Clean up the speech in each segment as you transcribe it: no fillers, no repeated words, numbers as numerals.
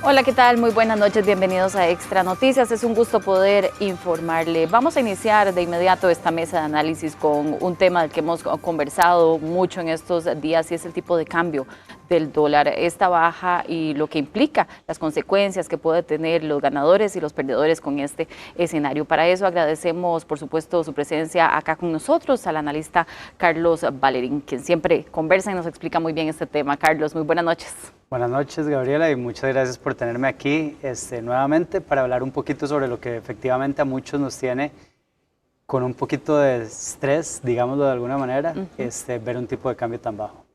Hola, ¿qué tal? Muy buenas noches, bienvenidos a Extra Noticias. Es un gusto poder informarle. Vamos a iniciar de inmediato esta mesa de análisis con un tema del que hemos conversado mucho en estos días y es el tipo de cambio del dólar. Esta baja y lo que implica, las consecuencias que puede tener los ganadores y los perdedores con este escenario. Para eso agradecemos, por supuesto, su presencia acá con nosotros, al analista Carlos Valerín, quien siempre conversa y nos explica muy bien este tema. Carlos, muy buenas noches. Buenas noches, Gabriela, y muchas gracias por tenerme aquí nuevamente para hablar un poquito sobre lo que efectivamente a muchos nos tiene con un poquito de estrés, digámoslo de alguna manera, ver un tipo de cambio tan bajo.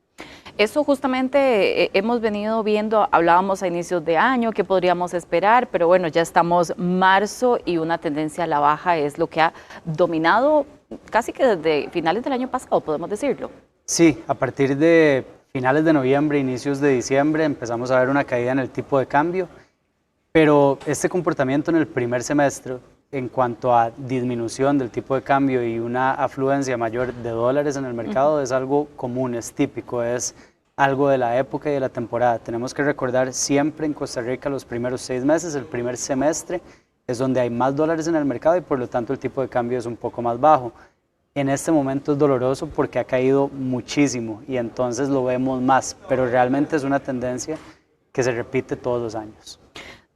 Eso justamente hemos venido viendo, hablábamos a inicios de año, qué podríamos esperar, pero bueno, ya estamos marzo y una tendencia a la baja es lo que ha dominado casi que desde finales del año pasado, podemos decirlo. Sí, a partir de finales de noviembre, inicios de diciembre, empezamos a ver una caída en el tipo de cambio, pero este comportamiento en el primer semestre, en cuanto a disminución del tipo de cambio y una afluencia mayor de dólares en el mercado, es algo común, es típico, es algo de la época y de la temporada. Tenemos que recordar siempre en Costa Rica los primeros 6 meses, el primer semestre, es donde hay más dólares en el mercado y por lo tanto el tipo de cambio es un poco más bajo. En este momento es doloroso porque ha caído muchísimo y entonces lo vemos más, pero realmente es una tendencia que se repite todos los años.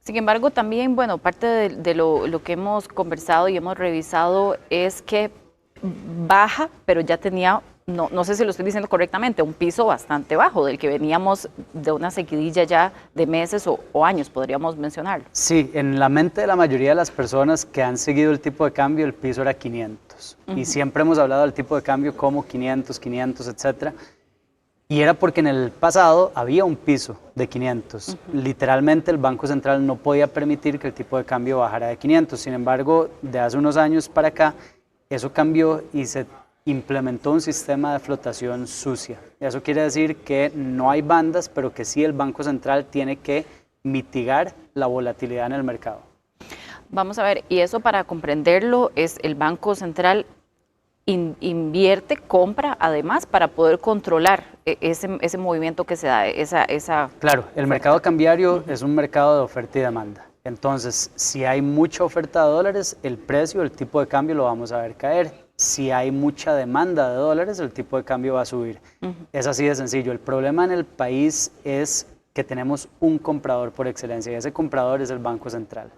Sin embargo, también, bueno, parte de lo que hemos conversado y hemos revisado es que baja, pero ya tenía, no sé si lo estoy diciendo correctamente, un piso bastante bajo, del que veníamos de una sequidilla ya de meses o años, podríamos mencionarlo. Sí, en la mente de la mayoría de las personas que han seguido el tipo de cambio, el piso era 500. Y siempre hemos hablado del tipo de cambio como 500, 500, etcétera. Y era porque en el pasado había un piso de 500. Literalmente el Banco Central no podía permitir que el tipo de cambio bajara de 500. Sin embargo, de hace unos años para acá, eso cambió y se implementó un sistema de flotación sucia. Eso quiere decir que no hay bandas, pero que sí el Banco Central tiene que mitigar la volatilidad en el mercado. Vamos a ver, y eso para comprenderlo es el Banco Central invierte, compra además para poder controlar ese movimiento que se da, esa Claro, el mercado cambiario es un mercado de oferta y demanda. Entonces, si hay mucha oferta de dólares, el precio, el tipo de cambio lo vamos a ver caer. Si hay mucha demanda de dólares, el tipo de cambio va a subir. Es así de sencillo. El problema en el país es que tenemos un comprador por excelencia y ese comprador es el Banco Central.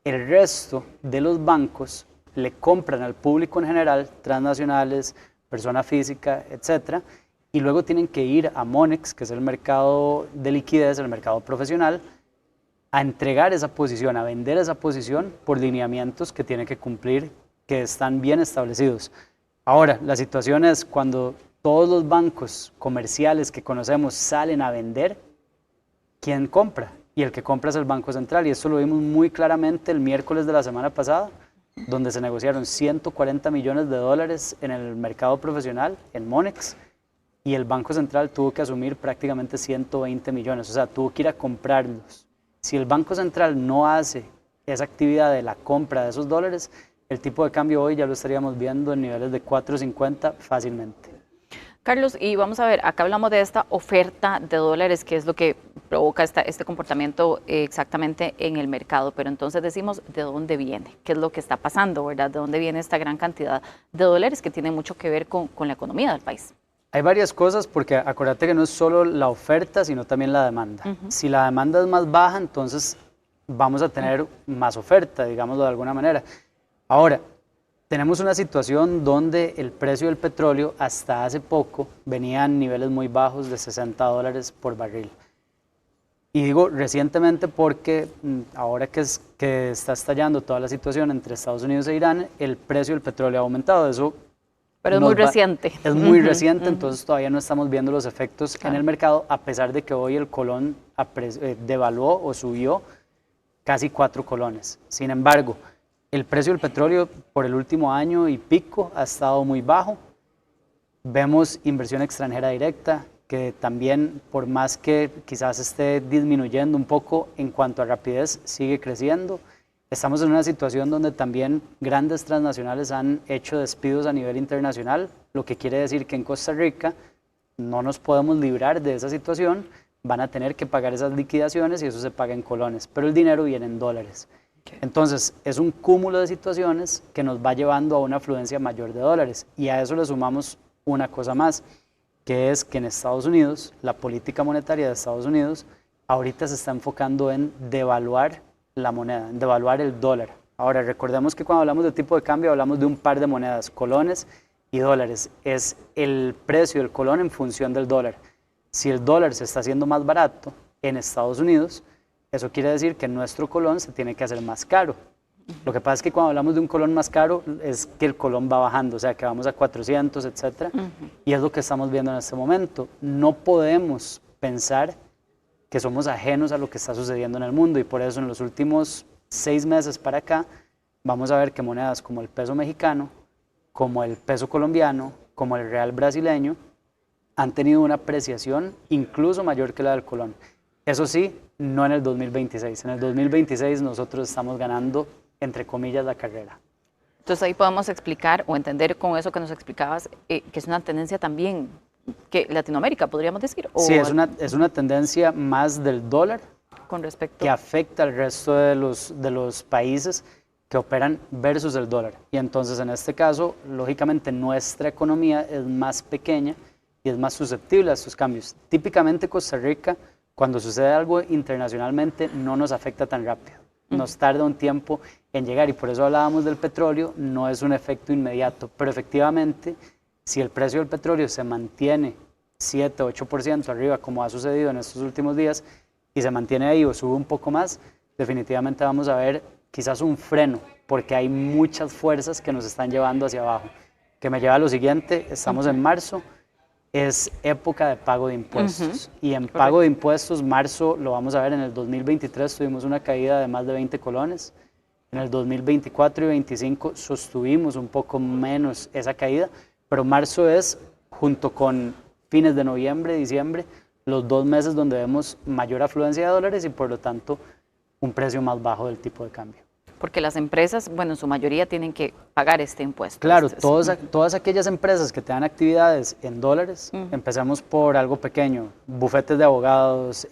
El resto de los bancos le compran al público en general, transnacionales, persona física, etcétera, y luego tienen que ir a Monex, que es el mercado de liquidez, el mercado profesional, a entregar esa posición, a vender esa posición por lineamientos que tiene que cumplir, que están bien establecidos. Ahora, la situación es cuando todos los bancos comerciales que conocemos salen a vender, ¿quién compra? Y el que compra es el Banco Central, y esto lo vimos muy claramente el miércoles de la semana pasada, donde se negociaron 140 millones de dólares en el mercado profesional, en Monex, y el Banco Central tuvo que asumir prácticamente 120 millones, o sea, tuvo que ir a comprarlos. Si el Banco Central no hace esa actividad de la compra de esos dólares, el tipo de cambio hoy ya lo estaríamos viendo en niveles de 4.50 fácilmente. Carlos, y vamos a ver, acá hablamos de esta oferta de dólares, que es lo que provoca este comportamiento exactamente en el mercado, pero entonces decimos de dónde viene, qué es lo que está pasando, ¿verdad? De dónde viene esta gran cantidad de dólares que tiene mucho que ver con la economía del país. Hay varias cosas porque acuérdate que no es solo la oferta, sino también la demanda. Si la demanda es más baja, entonces vamos a tener más oferta, digámoslo de alguna manera. Ahora, tenemos una situación donde el precio del petróleo hasta hace poco venía en niveles muy bajos de $60 por barril. Y digo recientemente porque ahora que está estallando toda la situación entre Estados Unidos e Irán, el precio del petróleo ha aumentado. Eso pero es muy reciente. Es muy reciente, entonces todavía no estamos viendo los efectos en el mercado, a pesar de que hoy el colón devaluó o subió casi 4 colones. Sin embargo, el precio del petróleo por el último año y pico ha estado muy bajo. Vemos inversión extranjera directa, que también, por más que quizás esté disminuyendo un poco en cuanto a rapidez, sigue creciendo. Estamos en una situación donde también grandes transnacionales han hecho despidos a nivel internacional, lo que quiere decir que en Costa Rica no nos podemos librar de esa situación, van a tener que pagar esas liquidaciones y eso se paga en colones, pero el dinero viene en dólares. Entonces, es un cúmulo de situaciones que nos va llevando a una afluencia mayor de dólares y a eso le sumamos una cosa más, que es que en Estados Unidos, la política monetaria de Estados Unidos ahorita se está enfocando en devaluar la moneda, en devaluar el dólar. Ahora, recordemos que cuando hablamos de tipo de cambio hablamos de un par de monedas, colones y dólares. Es el precio del colón en función del dólar. Si el dólar se está haciendo más barato en Estados Unidos, eso quiere decir que nuestro colón se tiene que hacer más caro. Lo que pasa es que cuando hablamos de un colón más caro es que el colón va bajando, o sea que vamos a 400, etcétera, y es lo que estamos viendo en este momento. No podemos pensar que somos ajenos a lo que está sucediendo en el mundo y por eso en los últimos 6 meses para acá vamos a ver que monedas como el peso mexicano, como el peso colombiano, como el real brasileño han tenido una apreciación incluso mayor que la del colón. Eso sí, no en el 2026. En el 2026 nosotros estamos ganando, entre comillas, la carrera. Entonces ahí podemos explicar o entender con eso que nos explicabas, que es una tendencia también que Latinoamérica, podríamos decir. Sí, es una tendencia más del dólar con respecto que afecta al resto de los países que operan versus el dólar. Y entonces en este caso, lógicamente nuestra economía es más pequeña y es más susceptible a estos cambios. Típicamente Costa Rica, cuando sucede algo internacionalmente, no nos afecta tan rápido. Nos tarda un tiempo en llegar y por eso hablábamos del petróleo, no es un efecto inmediato, pero efectivamente, si el precio del petróleo se mantiene 7, 8% arriba, como ha sucedido en estos últimos días, y se mantiene ahí o sube un poco más, definitivamente vamos a ver quizás un freno, porque hay muchas fuerzas que nos están llevando hacia abajo. Que me lleva a lo siguiente, estamos en marzo, es época de pago de impuestos. Y en pago de impuestos, marzo, lo vamos a ver, en el 2023 tuvimos una caída de más de 20 colones. En el 2024 y 2025 sostuvimos un poco menos esa caída, pero marzo es, junto con fines de noviembre, diciembre, los 2 meses donde vemos mayor afluencia de dólares y por lo tanto un precio más bajo del tipo de cambio. Porque las empresas, bueno, en su mayoría tienen que pagar este impuesto. Claro, todas aquellas empresas que tengan actividades en dólares, empecemos por algo pequeño, bufetes de abogados,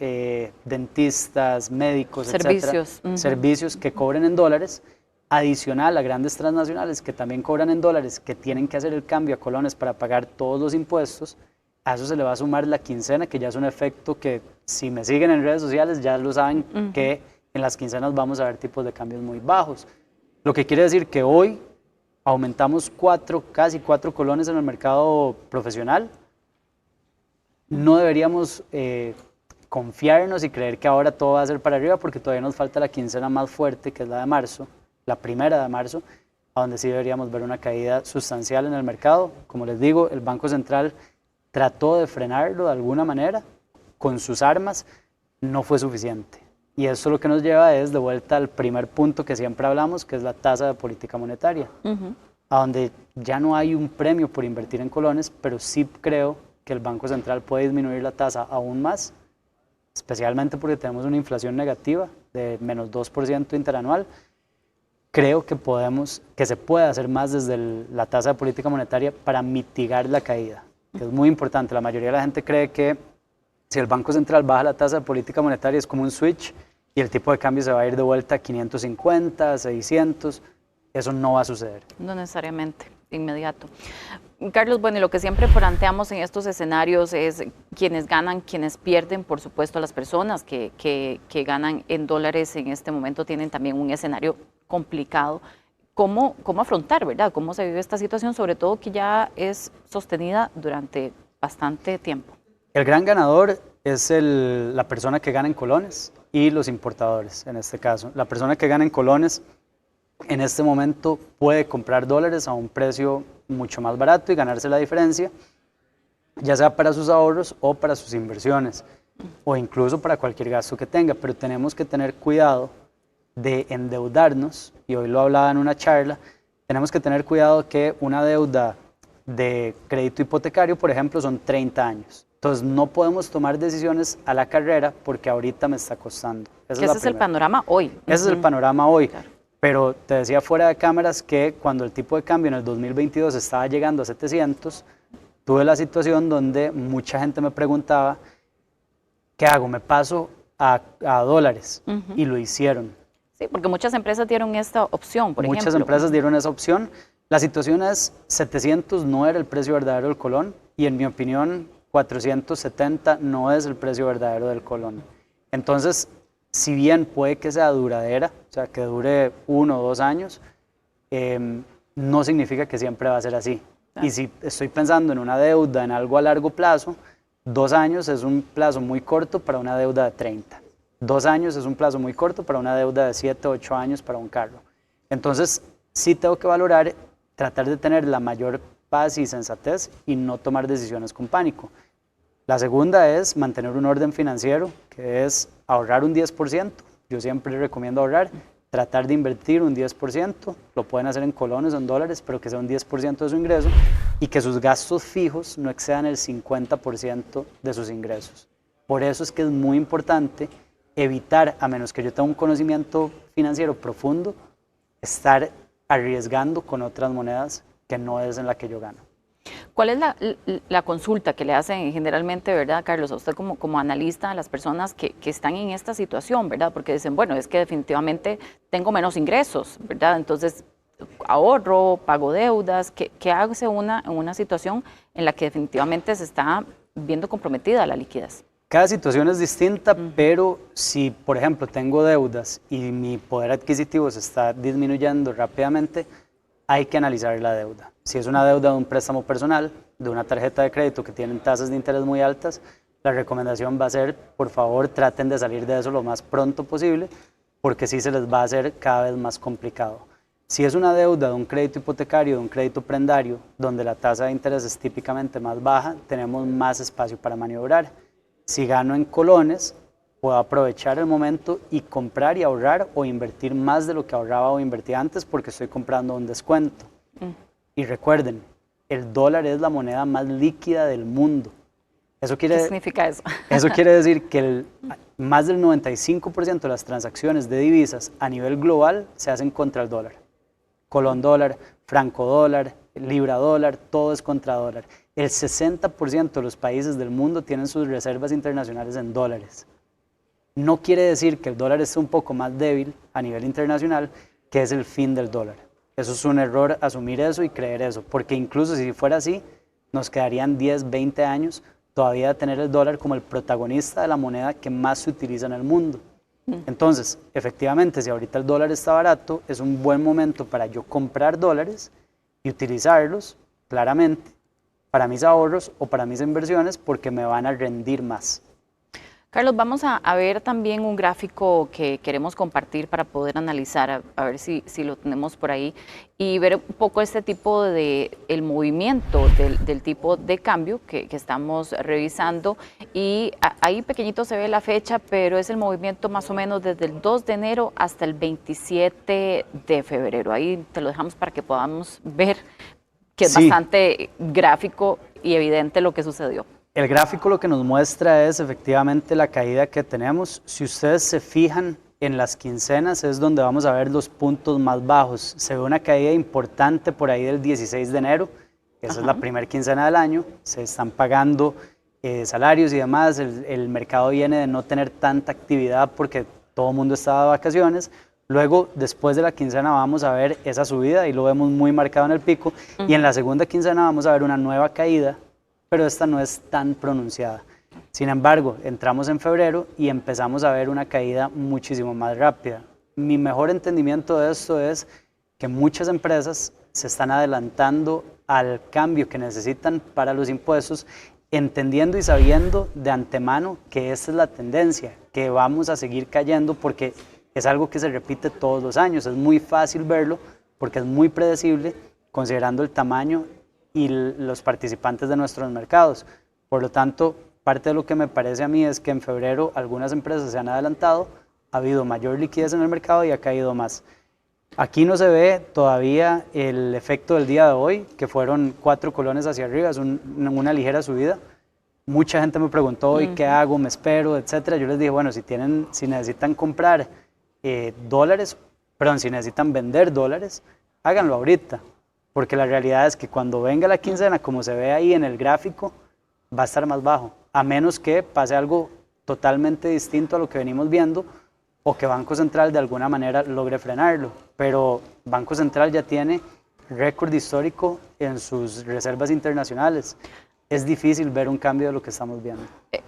dentistas, médicos, servicios, etcétera, servicios que cobren en dólares, adicional a grandes transnacionales que también cobran en dólares, que tienen que hacer el cambio a colones para pagar todos los impuestos, a eso se le va a sumar la quincena, que ya es un efecto que si me siguen en redes sociales ya lo saben que en las quincenas vamos a ver tipos de cambios muy bajos. Lo que quiere decir que hoy aumentamos casi 4 colones en el mercado profesional. No deberíamos confiarnos y creer que ahora todo va a ser para arriba porque todavía nos falta la quincena más fuerte, que es la de marzo, la primera de marzo, a donde sí deberíamos ver una caída sustancial en el mercado. Como les digo, el Banco Central trató de frenarlo de alguna manera con sus armas, no fue suficiente. Y eso lo que nos lleva es de vuelta al primer punto que siempre hablamos, que es la tasa de política monetaria, a donde ya no hay un premio por invertir en colones, pero sí creo que el Banco Central puede disminuir la tasa aún más, especialmente porque tenemos una inflación negativa de menos 2% interanual. Creo que se puede hacer más desde la tasa de política monetaria para mitigar la caída, que es muy importante. La mayoría de la gente cree que si el Banco Central baja la tasa de política monetaria es como un switch y el tipo de cambio se va a ir de vuelta a 550, 600. Eso no va a suceder. No necesariamente, inmediato. Carlos, bueno, y lo que siempre planteamos en estos escenarios es quienes ganan, quienes pierden. Por supuesto, las personas que ganan en dólares en este momento tienen también un escenario complicado. ¿Cómo afrontar, verdad? ¿Cómo se vive esta situación, sobre todo que ya es sostenida durante bastante tiempo? El gran ganador es la persona que gana en colones y los importadores, en este caso. La persona que gana en colones en este momento puede comprar dólares a un precio mucho más barato y ganarse la diferencia, ya sea para sus ahorros o para sus inversiones, o incluso para cualquier gasto que tenga, pero tenemos que tener cuidado de endeudarnos, y hoy lo hablaba en una charla, tenemos que tener cuidado que una deuda de crédito hipotecario, por ejemplo, son 30 años. Entonces no podemos tomar decisiones a la carrera porque ahorita me está costando. Ese es el panorama hoy. Ese es el panorama hoy. Claro. Pero te decía fuera de cámaras que cuando el tipo de cambio en el 2022 estaba llegando a 700, tuve la situación donde mucha gente me preguntaba ¿qué hago? Me paso a dólares y lo hicieron. Sí, porque muchas empresas dieron esta opción, por ejemplo. Muchas empresas dieron esa opción. La situación es 700 no era el precio verdadero del colón y en mi opinión 470 no es el precio verdadero del colón. Entonces, si bien puede que sea duradera, o sea, que dure 1 o 2 años, no significa que siempre va a ser así. Y si estoy pensando en una deuda, en algo a largo plazo, 2 años es un plazo muy corto para una deuda de 30. 2 años es un plazo muy corto para una deuda de 7 o 8 años para un carro. Entonces, sí tengo que valorar, tratar de tener la mayor paz y sensatez y no tomar decisiones con pánico. La segunda es mantener un orden financiero, que es ahorrar un 10%. Yo siempre recomiendo ahorrar, tratar de invertir un 10%, lo pueden hacer en colones o en dólares, pero que sea un 10% de su ingreso y que sus gastos fijos no excedan el 50% de sus ingresos. Por eso es que es muy importante evitar, a menos que yo tenga un conocimiento financiero profundo, estar arriesgando con otras monedas que no es en la que yo gano. ¿Cuál es la consulta que le hacen generalmente, verdad, Carlos, a usted como analista, a las personas que están en esta situación, verdad? Porque dicen, bueno, es que definitivamente tengo menos ingresos, ¿verdad? Entonces, ahorro, pago deudas, ¿qué hace en una situación en la que definitivamente se está viendo comprometida la liquidez? Cada situación es distinta, pero si, por ejemplo, tengo deudas y mi poder adquisitivo se está disminuyendo rápidamente, hay que analizar la deuda. Si es una deuda de un préstamo personal, de una tarjeta de crédito que tienen tasas de interés muy altas, la recomendación va a ser, por favor, traten de salir de eso lo más pronto posible, porque sí se les va a hacer cada vez más complicado. Si es una deuda de un crédito hipotecario, de un crédito prendario, donde la tasa de interés es típicamente más baja, tenemos más espacio para maniobrar. Si gano en colones, puedo aprovechar el momento y comprar y ahorrar o invertir más de lo que ahorraba o invertía antes porque estoy comprando un descuento. Y recuerden, el dólar es la moneda más líquida del mundo. ¿Qué significa eso? Eso quiere decir que más del 95% de las transacciones de divisas a nivel global se hacen contra el dólar. Colón dólar, franco dólar, libra dólar, todo es contra dólar. El 60% de los países del mundo tienen sus reservas internacionales en dólares. No quiere decir que el dólar esté un poco más débil a nivel internacional, que es el fin del dólar. Eso es un error asumir eso y creer eso, porque incluso si fuera así, nos quedarían 10, 20 años todavía de tener el dólar como el protagonista de la moneda que más se utiliza en el mundo. Entonces, efectivamente, si ahorita el dólar está barato, es un buen momento para yo comprar dólares y utilizarlos claramente para mis ahorros o para mis inversiones porque me van a rendir más. Carlos, vamos a ver también un gráfico que queremos compartir para poder analizar, a ver si lo tenemos por ahí, y ver un poco este tipo el movimiento del tipo de cambio que estamos revisando. Y ahí pequeñito se ve la fecha, pero es el movimiento más o menos desde el 2 de enero hasta el 27 de febrero. Ahí te lo dejamos para que podamos ver que es bastante gráfico y evidente lo que sucedió. El gráfico lo que nos muestra es efectivamente la caída que tenemos. Si ustedes se fijan en las quincenas es donde vamos a ver los puntos más bajos. Se ve una caída importante por ahí del 16 de enero, esa es la primera quincena del año, se están pagando salarios y demás, el mercado viene de no tener tanta actividad porque todo el mundo estaba de vacaciones. Luego, después de la quincena vamos a ver esa subida y lo vemos muy marcado en el pico, y en la segunda quincena vamos a ver una nueva caída, pero esta no es tan pronunciada. Sin embargo, entramos en febrero y empezamos a ver una caída muchísimo más rápida. Mi mejor entendimiento de esto es que muchas empresas se están adelantando al cambio que necesitan para los impuestos, entendiendo y sabiendo de antemano que esta es la tendencia, que vamos a seguir cayendo porque es algo que se repite todos los años. Es muy fácil verlo porque es muy predecible considerando el tamaño y los participantes de nuestros mercados. Por lo tanto, parte de lo que me parece a mí es que en febrero algunas empresas se han adelantado, ha habido mayor liquidez en el mercado y ha caído más. Aquí no se ve todavía el efecto del día de hoy, que fueron 4 colones hacia arriba, es una ligera subida. Mucha gente me preguntó hoy qué hago, me espero, etcétera. Yo les dije, bueno, si necesitan comprar dólares, perdón, si necesitan vender dólares, háganlo ahorita. Porque la realidad es que cuando venga la quincena, como se ve ahí en el gráfico, va a estar más bajo, a menos que pase algo totalmente distinto a lo que venimos viendo o que Banco Central de alguna manera logre frenarlo. Pero Banco Central ya tiene récord histórico en sus reservas internacionales. Es difícil ver un cambio de lo que estamos viendo.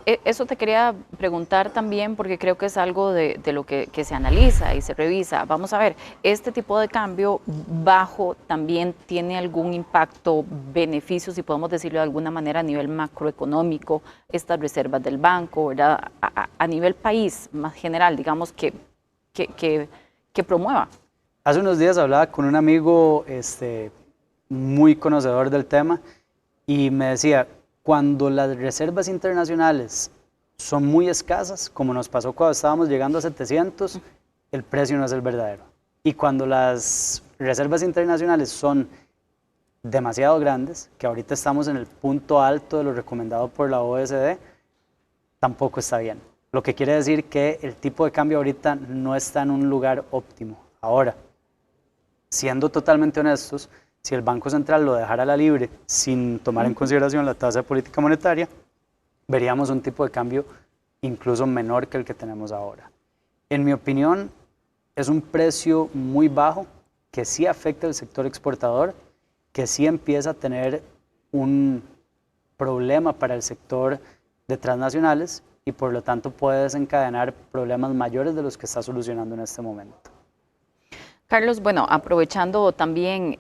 Eso te quería preguntar también porque creo que es algo de lo que se analiza y se revisa. Vamos a ver, ¿este tipo de cambio bajo también tiene algún impacto, beneficio, si podemos decirlo de alguna manera, a nivel macroeconómico, estas reservas del banco, ¿verdad? A nivel país más general, digamos, que promueva? Hace unos días hablaba con un amigo muy conocedor del tema y me decía, cuando las reservas internacionales son muy escasas, como nos pasó cuando estábamos llegando a 700, el precio no es el verdadero. Y cuando las reservas internacionales son demasiado grandes, que ahorita estamos en el punto alto de lo recomendado por la OECD, tampoco está bien. Lo que quiere decir que el tipo de cambio ahorita no está en un lugar óptimo. Ahora, siendo totalmente honestos, si el Banco Central lo dejara a la libre sin tomar en consideración la tasa de política monetaria, veríamos un tipo de cambio incluso menor que el que tenemos ahora. En mi opinión, es un precio muy bajo que sí afecta al sector exportador, que sí empieza a tener un problema para el sector de transnacionales y por lo tanto puede desencadenar problemas mayores de los que está solucionando en este momento. Carlos, bueno, aprovechando también,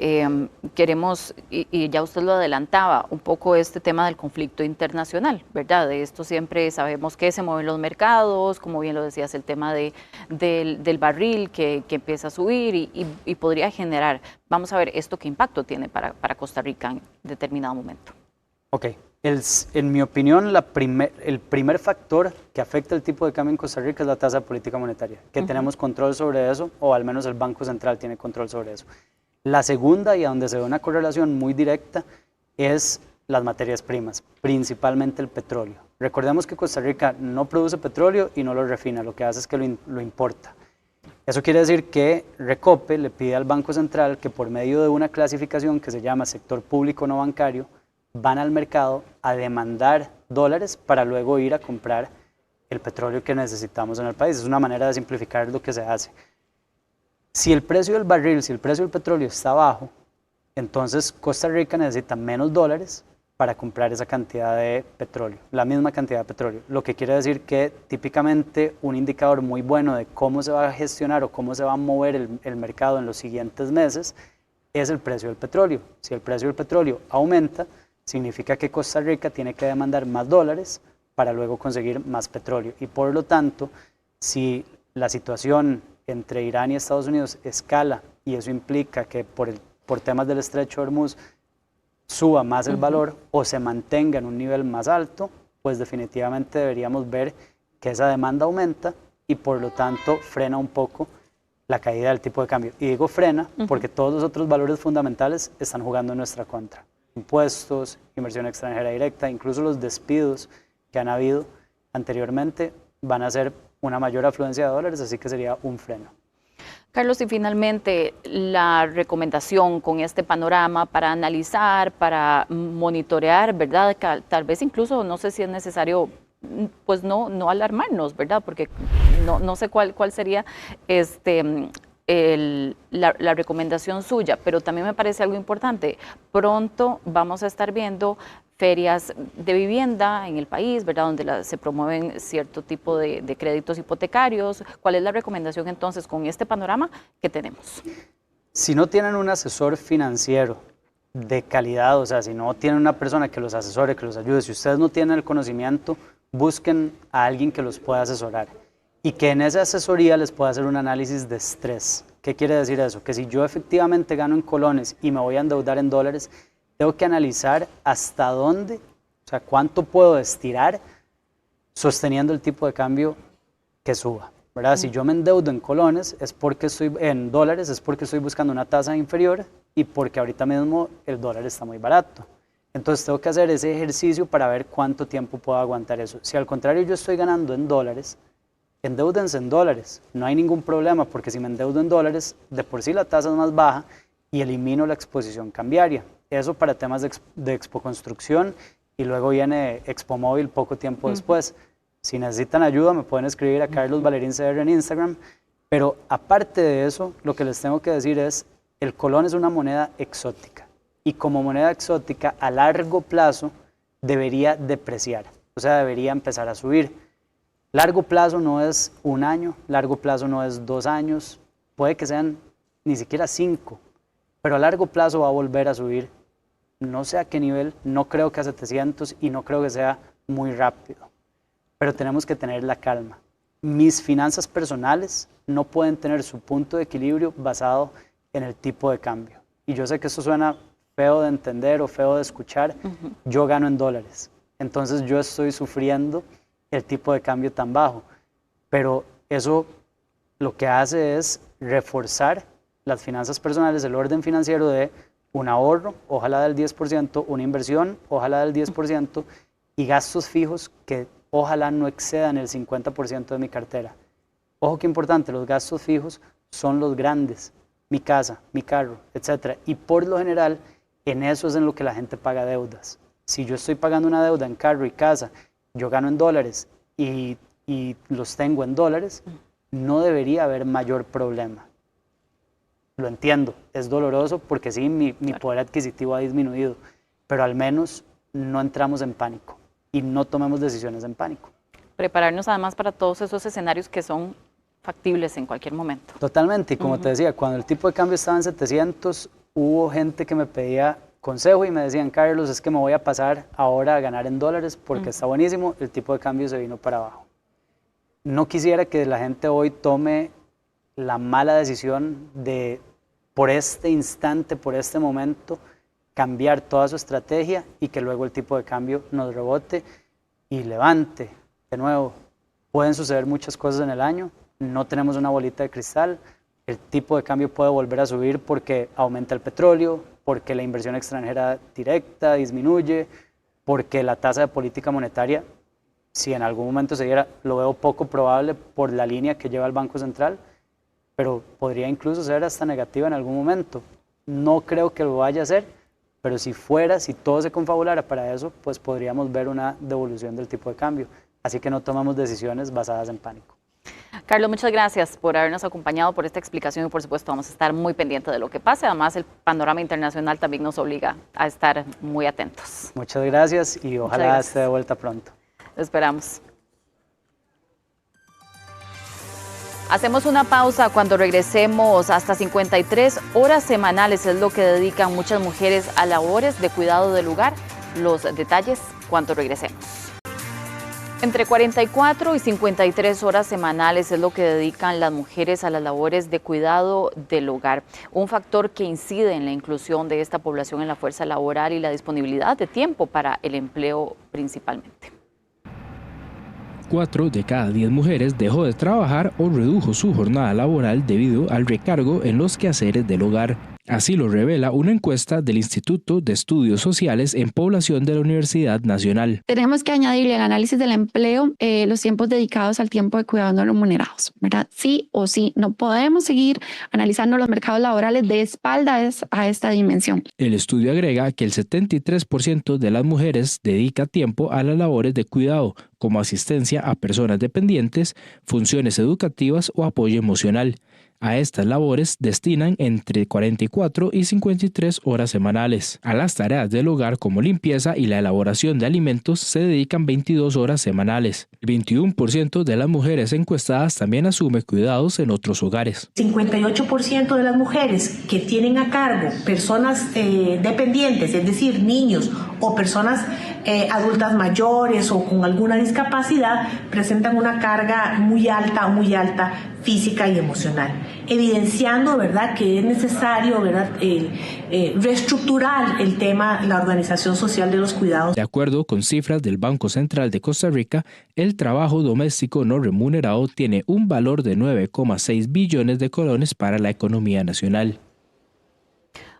queremos, y ya usted lo adelantaba, un poco este tema del conflicto internacional, ¿verdad? De esto siempre sabemos que se mueven los mercados, como bien lo decías, el tema del barril que empieza a subir y podría generar, vamos a ver, esto qué impacto tiene para Costa Rica en determinado momento. Ok, en mi opinión, el primer factor que afecta el tipo de cambio en Costa Rica es la tasa de política monetaria, que tenemos control sobre eso, o al menos el Banco Central tiene control sobre eso. La segunda, y a donde se ve una correlación muy directa, es las materias primas, principalmente el petróleo. Recordemos que Costa Rica no produce petróleo y no lo refina, lo que hace es que lo importa. Eso quiere decir que Recope le pide al Banco Central que por medio de una clasificación que se llama sector público no bancario, van al mercado a demandar dólares para luego ir a comprar el petróleo que necesitamos en el país. Es una manera de simplificar lo que se hace. Si el precio del barril, si el precio del petróleo está bajo, entonces Costa Rica necesita menos dólares para comprar esa cantidad de petróleo, la misma cantidad de petróleo. Lo que quiere decir que típicamente un indicador muy bueno de cómo se va a gestionar o cómo se va a mover el mercado en los siguientes meses es el precio del petróleo. Si el precio del petróleo aumenta, significa que Costa Rica tiene que demandar más dólares para luego conseguir más petróleo. Y por lo tanto, si la situación entre Irán y Estados Unidos escala y eso implica que por temas del estrecho de Hormuz suba más el valor o se mantenga en un nivel más alto, pues definitivamente deberíamos ver que esa demanda aumenta y por lo tanto frena un poco la caída del tipo de cambio. Y digo frena porque todos los otros valores fundamentales están jugando en nuestra contra. Impuestos, inversión extranjera directa, incluso los despidos que han habido anteriormente van a ser una mayor afluencia de dólares, así que sería un freno. Carlos, y finalmente la recomendación con este panorama para analizar, para monitorear, ¿verdad? Tal vez incluso, no sé si es necesario, pues no alarmarnos, ¿verdad? Porque no sé cuál sería la recomendación suya, pero también me parece algo importante. Pronto vamos a estar viendo ferias de vivienda en el país, ¿verdad? Donde se promueven cierto tipo de créditos hipotecarios. ¿Cuál es la recomendación entonces con este panorama que tenemos? Si no tienen un asesor financiero de calidad, o sea, si no tienen una persona que los asesore, que los ayude, si ustedes no tienen el conocimiento, busquen a alguien que los pueda asesorar y que en esa asesoría les pueda hacer un análisis de estrés. ¿Qué quiere decir eso? Que si yo efectivamente gano en colones y me voy a endeudar en dólares, tengo que analizar hasta dónde, o sea, cuánto puedo estirar sosteniendo el tipo de cambio que suba, ¿verdad? Si yo me endeudo en colones, en dólares, es porque estoy buscando una tasa inferior y porque ahorita mismo el dólar está muy barato. Entonces tengo que hacer ese ejercicio para ver cuánto tiempo puedo aguantar eso. Si al contrario yo estoy ganando en dólares, endeúdense en dólares, no hay ningún problema, porque si me endeudo en dólares, de por sí la tasa es más baja y elimino la exposición cambiaria. Eso para temas de Expo Construcción y luego viene Expo Móvil poco tiempo después. Si necesitan ayuda, me pueden escribir a Carlos Valerín CR en Instagram. Pero aparte de eso, lo que les tengo que decir es, el colón es una moneda exótica. Y como moneda exótica, a largo plazo, debería depreciar. O sea, debería empezar a subir. Largo plazo no es 1 año, largo plazo no es 2 años, puede que sean ni siquiera 5, pero a largo plazo va a volver a subir, no sé a qué nivel, no creo que a 700 y no creo que sea muy rápido, pero tenemos que tener la calma. Mis finanzas personales no pueden tener su punto de equilibrio basado en el tipo de cambio. Y yo sé que eso suena feo de entender o feo de escuchar, yo gano en dólares, entonces yo estoy sufriendo el tipo de cambio tan bajo, pero eso lo que hace es reforzar las finanzas personales, el orden financiero de un ahorro, ojalá del 10%, una inversión, ojalá del 10%, y gastos fijos que ojalá no excedan el 50% de mi cartera. Ojo que importante, los gastos fijos son los grandes, mi casa, mi carro, etc. Y por lo general, en eso es en lo que la gente paga deudas. Si yo estoy pagando una deuda en carro y casa, yo gano en dólares y los tengo en dólares, no debería haber mayor problema. Lo entiendo, es doloroso porque sí, mi poder adquisitivo ha disminuido, pero al menos no entramos en pánico y no tomemos decisiones en pánico. Prepararnos además para todos esos escenarios que son factibles en cualquier momento. Totalmente, y como te decía, cuando el tipo de cambio estaba en 700, hubo gente que me pedía consejo y me decían, Carlos, es que me voy a pasar ahora a ganar en dólares porque está buenísimo, el tipo de cambio se vino para abajo. No quisiera que la gente hoy tome la mala decisión de, por este instante, por este momento, cambiar toda su estrategia y que luego el tipo de cambio nos rebote y levante. De nuevo, pueden suceder muchas cosas en el año, no tenemos una bolita de cristal, el tipo de cambio puede volver a subir porque aumenta el petróleo, porque la inversión extranjera directa disminuye, porque la tasa de política monetaria, si en algún momento se diera, lo veo poco probable por la línea que lleva el Banco Central, pero podría incluso ser hasta negativa en algún momento. No creo que lo vaya a hacer, pero si fuera, si todo se confabulara para eso, pues podríamos ver una devolución del tipo de cambio. Así que no tomamos decisiones basadas en pánico. Carlos, muchas gracias por habernos acompañado, por esta explicación y por supuesto vamos a estar muy pendientes de lo que pase. Además, el panorama internacional también nos obliga a estar muy atentos. Muchas gracias y ojalá esté de vuelta pronto. Lo esperamos. Hacemos una pausa. Cuando regresemos, hasta 53 horas semanales es lo que dedican muchas mujeres a labores de cuidado del hogar. Los detalles cuando regresemos. Entre 44 y 53 horas semanales es lo que dedican las mujeres a las labores de cuidado del hogar, un factor que incide en la inclusión de esta población en la fuerza laboral y la disponibilidad de tiempo para el empleo principalmente. 4 de cada 10 mujeres dejó de trabajar o redujo su jornada laboral debido al recargo en los quehaceres del hogar. Así lo revela una encuesta del Instituto de Estudios Sociales en Población de la Universidad Nacional. Tenemos que añadirle al análisis del empleo los tiempos dedicados al tiempo de cuidado no remunerados, ¿verdad? Sí o sí, no podemos seguir analizando los mercados laborales de espaldas a esta dimensión. El estudio agrega que el 73% de las mujeres dedica tiempo a las labores de cuidado, como asistencia a personas dependientes, funciones educativas o apoyo emocional. A estas labores destinan entre 44 y 53 horas semanales. A las tareas del hogar como limpieza y la elaboración de alimentos se dedican 22 horas semanales. El 21% de las mujeres encuestadas también asume cuidados en otros hogares. 58% de las mujeres que tienen a cargo personas dependientes, es decir, niños o personas adultas mayores o con alguna discapacidad, presentan una carga muy alta física y emocional, evidenciando, ¿verdad?, que es necesario, ¿verdad?, reestructurar el tema, la organización social de los cuidados. De acuerdo con cifras del Banco Central de Costa Rica, el trabajo doméstico no remunerado tiene un valor de 9,6 billones de colones para la economía nacional.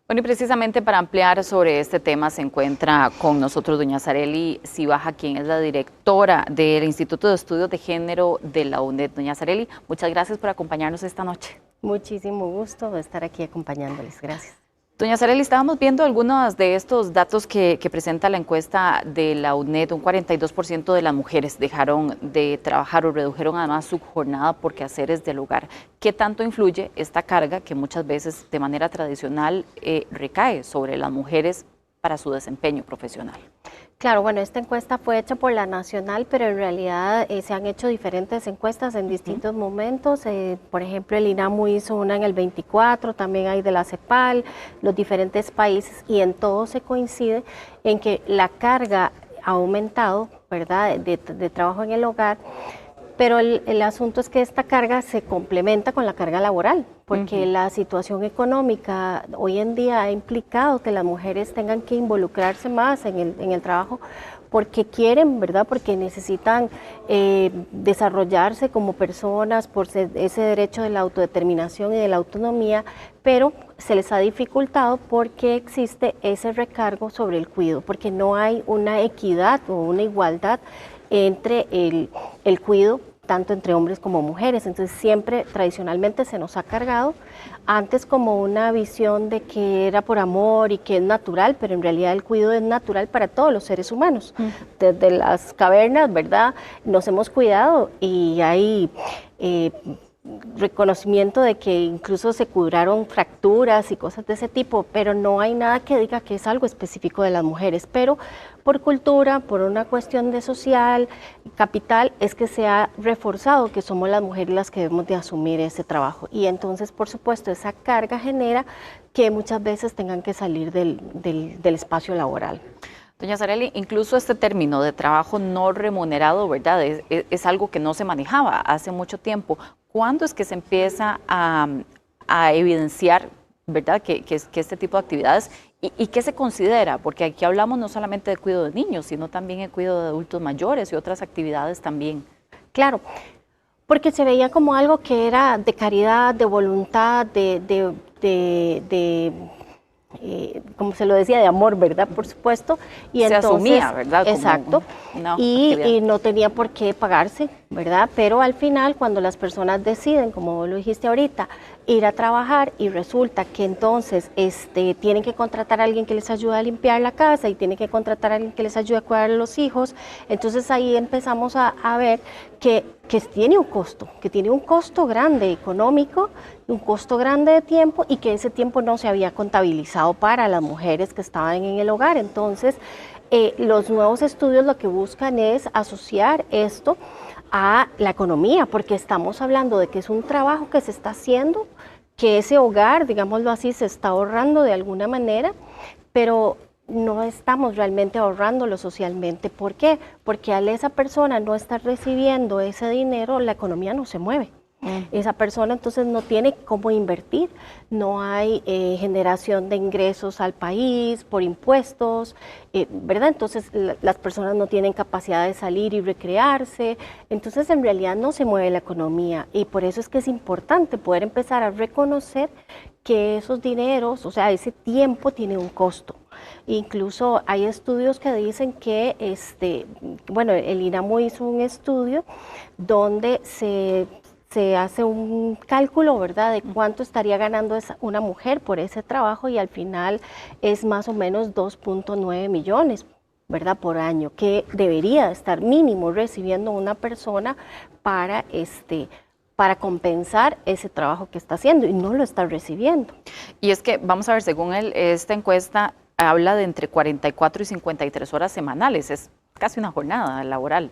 Bueno, y precisamente para ampliar sobre este tema se encuentra con nosotros doña Sarely Cibaja, quien es la directora del Instituto de Estudios de Género de la UNED. Doña Sarely, muchas gracias por acompañarnos esta noche. Muchísimo gusto de estar aquí acompañándoles. Gracias. Doña Sarely, estábamos viendo algunos de estos datos que presenta la encuesta de la UNED. Un 42% de las mujeres dejaron de trabajar o redujeron además su jornada por quehaceres del hogar. ¿Qué tanto influye esta carga que muchas veces de manera tradicional recae sobre las mujeres para su desempeño profesional? Claro, bueno, esta encuesta fue hecha por la Nacional, pero en realidad se han hecho diferentes encuestas en distintos momentos. Por ejemplo, el INAMU hizo una en el 24, también hay de la CEPAL, los diferentes países, y en todo se coincide en que la carga ha aumentado, ¿verdad?, de trabajo en el hogar. Pero el asunto es que esta carga se complementa con la carga laboral, porque la situación económica hoy en día ha implicado que las mujeres tengan que involucrarse más en el trabajo, porque quieren, ¿verdad?, porque necesitan desarrollarse como personas por ese derecho de la autodeterminación y de la autonomía, pero se les ha dificultado porque existe ese recargo sobre el cuidado, porque no hay una equidad o una igualdad entre el cuidado, tanto entre hombres como mujeres. Entonces siempre tradicionalmente se nos ha cargado, antes como una visión de que era por amor y que es natural, pero en realidad el cuidado es natural para todos los seres humanos. Desde las cavernas, ¿verdad?, nos hemos cuidado y hay reconocimiento de que incluso se curaron fracturas y cosas de ese tipo, pero no hay nada que diga que es algo específico de las mujeres. Pero por cultura, por una cuestión de social, capital, es que se ha reforzado que somos las mujeres las que debemos de asumir ese trabajo. Y entonces, por supuesto, esa carga genera que muchas veces tengan que salir del espacio laboral. Doña Sarely, incluso este término de trabajo no remunerado, ¿verdad?, es algo que no se manejaba hace mucho tiempo. ¿Cuándo es que se empieza a evidenciar, ¿verdad?, que este tipo de actividades y qué se considera? Porque aquí hablamos no solamente de cuidado de niños, sino también de cuidado de adultos mayores y otras actividades también. Claro, porque se veía como algo que era de caridad, de voluntad, como se lo decía, de amor, ¿verdad?, por supuesto. Y se entonces, asumía, ¿verdad? Exacto. Y no tenía por qué pagarse, ¿verdad? Pero al final, cuando las personas deciden, como lo dijiste ahorita, ir a trabajar y resulta que entonces tienen que contratar a alguien que les ayude a limpiar la casa y tienen que contratar a alguien que les ayude a cuidar a los hijos, entonces ahí empezamos a ver que tiene un costo grande económico, un costo grande de tiempo y que ese tiempo no se había contabilizado para las mujeres que estaban en el hogar. Entonces, los nuevos estudios lo que buscan es asociar esto a la economía, porque estamos hablando de que es un trabajo que se está haciendo, que ese hogar, digámoslo así, se está ahorrando de alguna manera, pero no estamos realmente ahorrándolo socialmente. ¿Por qué? Porque al esa persona no estar recibiendo ese dinero, la economía no se mueve. Esa persona entonces no tiene cómo invertir, no hay generación de ingresos al país por impuestos, ¿verdad? Entonces las personas no tienen capacidad de salir y recrearse, entonces en realidad no se mueve la economía y por eso es que es importante poder empezar a reconocer que esos dineros, o sea, ese tiempo tiene un costo. Incluso hay estudios que dicen que, bueno, el INAMU hizo un estudio donde se hace un cálculo, ¿verdad?, de cuánto estaría ganando una mujer por ese trabajo y al final es más o menos 2.9 millones, ¿verdad?, por año, que debería estar mínimo recibiendo una persona para compensar ese trabajo que está haciendo y no lo está recibiendo. Y es que, vamos a ver, según esta encuesta, habla de entre 44 y 53 horas semanales, es casi una jornada laboral.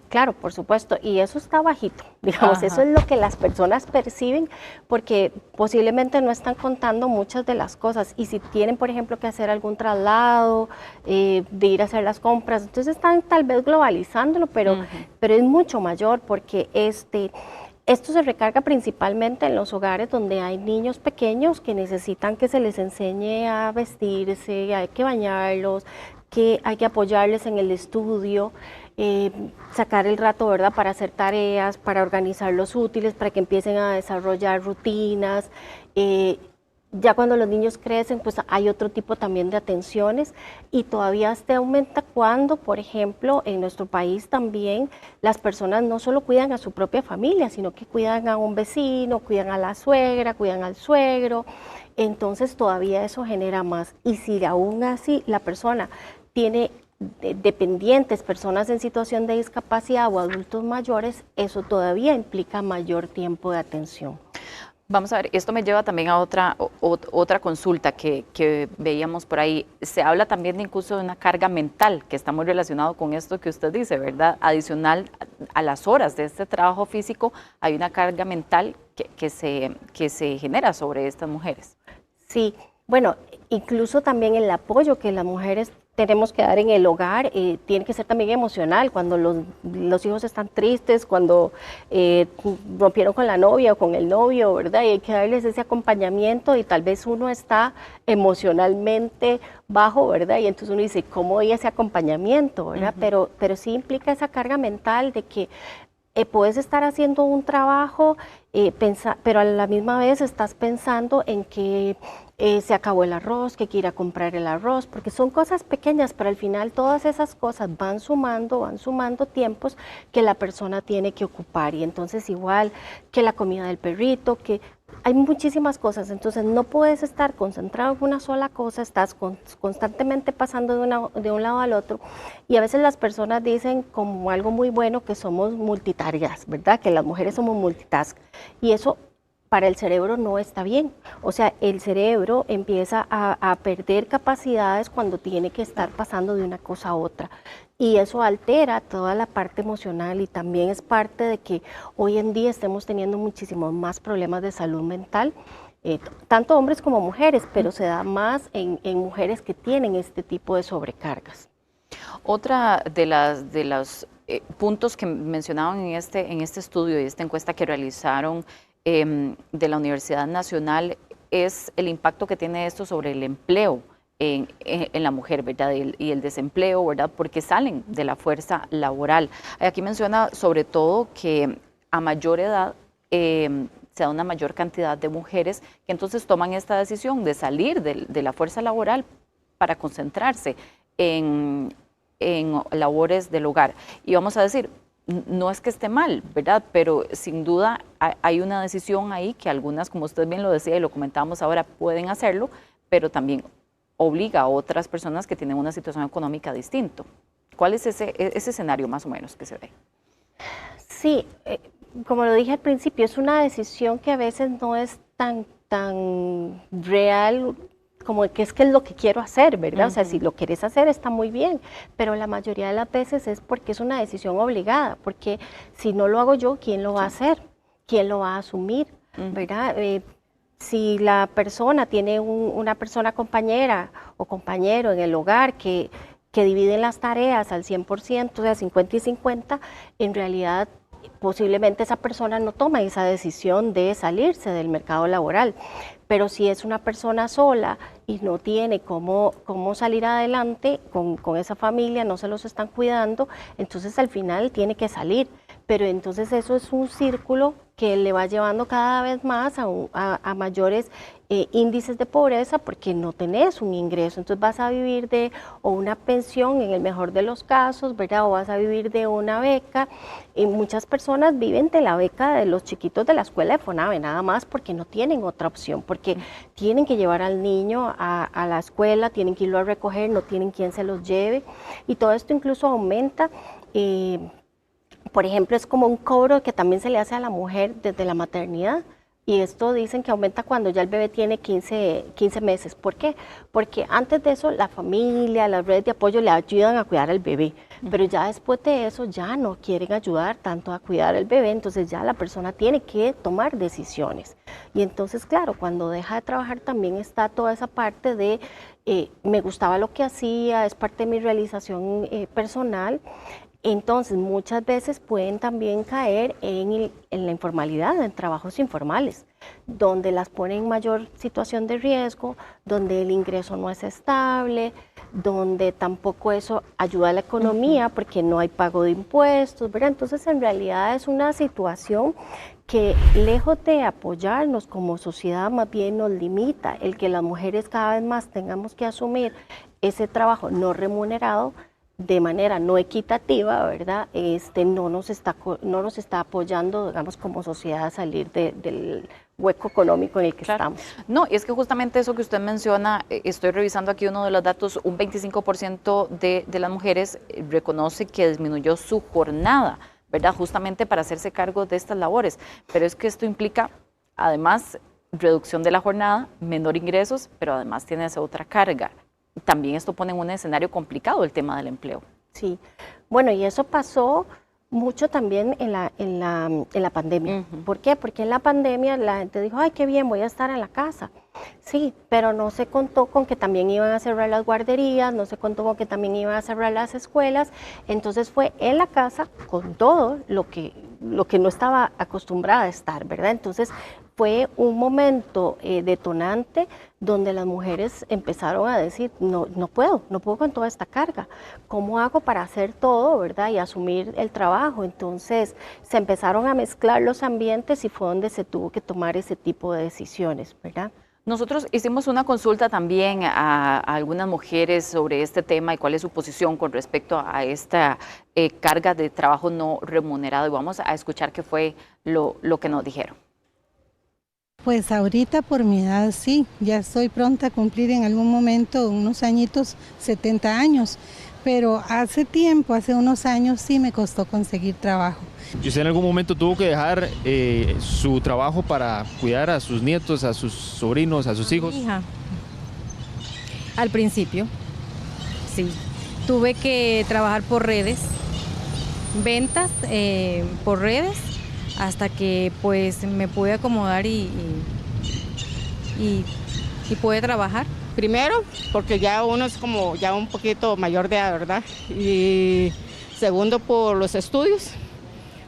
Claro, por supuesto, y eso está bajito, digamos, eso es lo que las personas perciben, porque posiblemente no están contando muchas de las cosas, y si tienen, por ejemplo, que hacer algún traslado, de ir a hacer las compras, entonces están tal vez globalizándolo, pero es mucho mayor, porque esto se recarga principalmente en los hogares donde hay niños pequeños que necesitan que se les enseñe a vestirse, hay que bañarlos, que hay que apoyarles en el estudio, sacar el rato, ¿verdad?, para hacer tareas, para organizar los útiles, para que empiecen a desarrollar rutinas. Ya cuando los niños crecen, pues hay otro tipo también de atenciones y todavía este aumenta cuando, por ejemplo, en nuestro país también las personas no solo cuidan a su propia familia, sino que cuidan a un vecino, cuidan a la suegra, cuidan al suegro, entonces todavía eso genera más. Y si aún así la persona tiene dependientes, personas en situación de discapacidad o adultos mayores, eso todavía implica mayor tiempo de atención. Vamos a ver, esto me lleva también a otra consulta que veíamos por ahí. Se habla también de incluso de una carga mental, que está muy relacionado con esto que usted dice, ¿verdad? Adicional a las horas de este trabajo físico, hay una carga mental que se genera sobre estas mujeres. Sí, bueno, incluso también el apoyo que las mujeres tenemos que dar en el hogar, tiene que ser también emocional, cuando los hijos están tristes, cuando rompieron con la novia o con el novio, ¿verdad? Y hay que darles ese acompañamiento y tal vez uno está emocionalmente bajo, ¿verdad? Y entonces uno dice, ¿cómo doy ese acompañamiento, ¿verdad? Pero sí implica esa carga mental de que puedes estar haciendo un trabajo, pero a la misma vez estás pensando en que se acabó el arroz, que quiera comprar el arroz, porque son cosas pequeñas, pero al final todas esas cosas van sumando tiempos que la persona tiene que ocupar. Y entonces igual que la comida del perrito, que hay muchísimas cosas, entonces no puedes estar concentrado en una sola cosa, estás constantemente pasando de un lado al otro, y a veces las personas dicen como algo muy bueno que somos multitareas, ¿verdad? Que las mujeres somos multitask, y eso para el cerebro no está bien. O sea, el cerebro empieza a perder capacidades cuando tiene que estar pasando de una cosa a otra. Y eso altera toda la parte emocional y también es parte de que hoy en día estemos teniendo muchísimos más problemas de salud mental, tanto hombres como mujeres, pero se da más en mujeres que tienen este tipo de sobrecargas. Otra de los puntos que mencionaban en este estudio y esta encuesta que realizaron de la Universidad Nacional es el impacto que tiene esto sobre el empleo en la mujer, ¿verdad? Y el desempleo, ¿verdad? Porque salen de la fuerza laboral. Aquí menciona sobre todo que a mayor edad se da una mayor cantidad de mujeres que entonces toman esta decisión de salir de la fuerza laboral para concentrarse en labores del hogar. Y vamos a decir, no es que esté mal, ¿verdad? Pero sin duda hay una decisión ahí que algunas, como usted bien lo decía y lo comentábamos ahora, pueden hacerlo, pero también obliga a otras personas que tienen una situación económica distinta. ¿Cuál es ese escenario más o menos que se ve? Sí, como lo dije al principio, es una decisión que a veces no es tan real como que es lo que quiero hacer, ¿verdad? O sea, si lo quieres hacer está muy bien, pero la mayoría de las veces es porque es una decisión obligada, porque si no lo hago yo, ¿quién lo va a hacer? ¿Quién lo va a asumir? ¿Verdad? Si la persona tiene una persona compañera o compañero en el hogar que dividen las tareas al 100%, o sea, 50 y 50, en realidad posiblemente esa persona no toma esa decisión de salirse del mercado laboral. Pero si es una persona sola y no tiene cómo salir adelante con esa familia, no se los están cuidando, entonces al final tiene que salir. Pero entonces eso es un círculo que le va llevando cada vez más a mayores índices de pobreza porque no tenés un ingreso. Entonces vas a vivir de una pensión en el mejor de los casos, ¿verdad? O vas a vivir de una beca. Y muchas personas viven de la beca de los chiquitos de la escuela de FONAVE, nada más porque no tienen otra opción, porque tienen que llevar al niño a la escuela, tienen que irlo a recoger, no tienen quien se los lleve. Y todo esto incluso aumenta. Por ejemplo, es como un cobro que también se le hace a la mujer desde la maternidad. Y esto dicen que aumenta cuando ya el bebé tiene 15 meses. ¿Por qué? Porque antes de eso la familia, las redes de apoyo le ayudan a cuidar al bebé. Pero ya después de eso ya no quieren ayudar tanto a cuidar al bebé, entonces ya la persona tiene que tomar decisiones. Y entonces, claro, cuando deja de trabajar también está toda esa parte de me gustaba lo que hacía, es parte de mi realización personal. Entonces, muchas veces pueden también caer en la informalidad, en trabajos informales, donde las ponen en mayor situación de riesgo, donde el ingreso no es estable, donde tampoco eso ayuda a la economía porque no hay pago de impuestos, ¿verdad? Entonces, en realidad es una situación que lejos de apoyarnos como sociedad, más bien nos limita el que las mujeres cada vez más tengamos que asumir ese trabajo no remunerado de manera no equitativa, ¿verdad? No nos está apoyando, digamos, como sociedad a salir del hueco económico en el que estamos. No, y es que justamente eso que usted menciona, estoy revisando aquí uno de los datos, un 25% de las mujeres reconoce que disminuyó su jornada, ¿verdad? Justamente para hacerse cargo de estas labores, pero es que esto implica, además, reducción de la jornada, menor ingresos, pero además tiene esa otra carga. También esto pone en un escenario complicado el tema del empleo. Sí, bueno, y eso pasó mucho también en la pandemia. ¿Por qué? Porque en la pandemia la gente dijo, ay, qué bien, voy a estar en la casa. Sí, pero no se contó con que también iban a cerrar las guarderías, no se contó con que también iban a cerrar las escuelas. Entonces fue en la casa con todo lo que no estaba acostumbrada a estar, ¿verdad? Entonces fue un momento detonante donde las mujeres empezaron a decir, no puedo con toda esta carga. ¿Cómo hago para hacer todo, verdad? Y asumir el trabajo. Entonces se empezaron a mezclar los ambientes y fue donde se tuvo que tomar ese tipo de decisiones, ¿verdad? Nosotros hicimos una consulta también a algunas mujeres sobre este tema y cuál es su posición con respecto a esta carga de trabajo no remunerado, y vamos a escuchar qué fue lo que nos dijeron. Pues ahorita por mi edad sí, ya estoy pronta a cumplir en algún momento, unos añitos, 70 años, pero hace tiempo, hace unos años sí me costó conseguir trabajo. ¿Y usted en algún momento tuvo que dejar su trabajo para cuidar a sus nietos, a sus sobrinos, a sus hijos? Hija, al principio, sí. Tuve que trabajar por redes, ventas por redes, hasta que pues me pude acomodar y pude trabajar. Primero, porque ya uno es como ya un poquito mayor de edad, ¿verdad? Y segundo, por los estudios,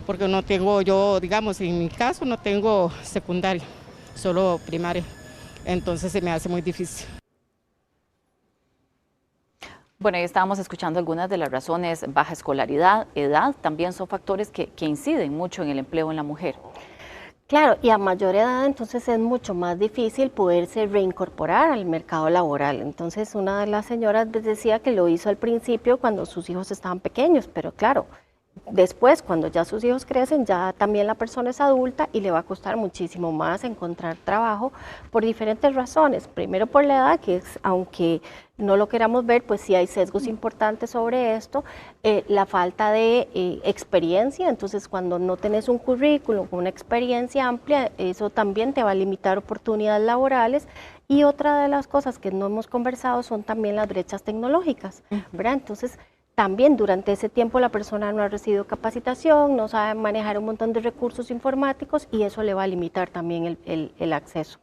porque no tengo yo, digamos, en mi caso no tengo secundaria, solo primaria, entonces se me hace muy difícil. Bueno, ahí estábamos escuchando algunas de las razones: baja escolaridad, edad, también son factores que inciden mucho en el empleo en la mujer. Claro, y a mayor edad entonces es mucho más difícil poderse reincorporar al mercado laboral. Entonces una de las señoras decía que lo hizo al principio cuando sus hijos estaban pequeños, pero claro, después cuando ya sus hijos crecen, ya también la persona es adulta y le va a costar muchísimo más encontrar trabajo por diferentes razones. Primero por la edad, que es, aunque no lo queramos ver, pues sí hay sesgos importantes sobre esto, la falta de experiencia. Entonces cuando no tenés un currículum con una experiencia amplia, eso también te va a limitar oportunidades laborales. Y otra de las cosas que no hemos conversado son también las brechas tecnológicas, ¿verdad? Entonces también durante ese tiempo la persona no ha recibido capacitación, no sabe manejar un montón de recursos informáticos y eso le va a limitar también el acceso.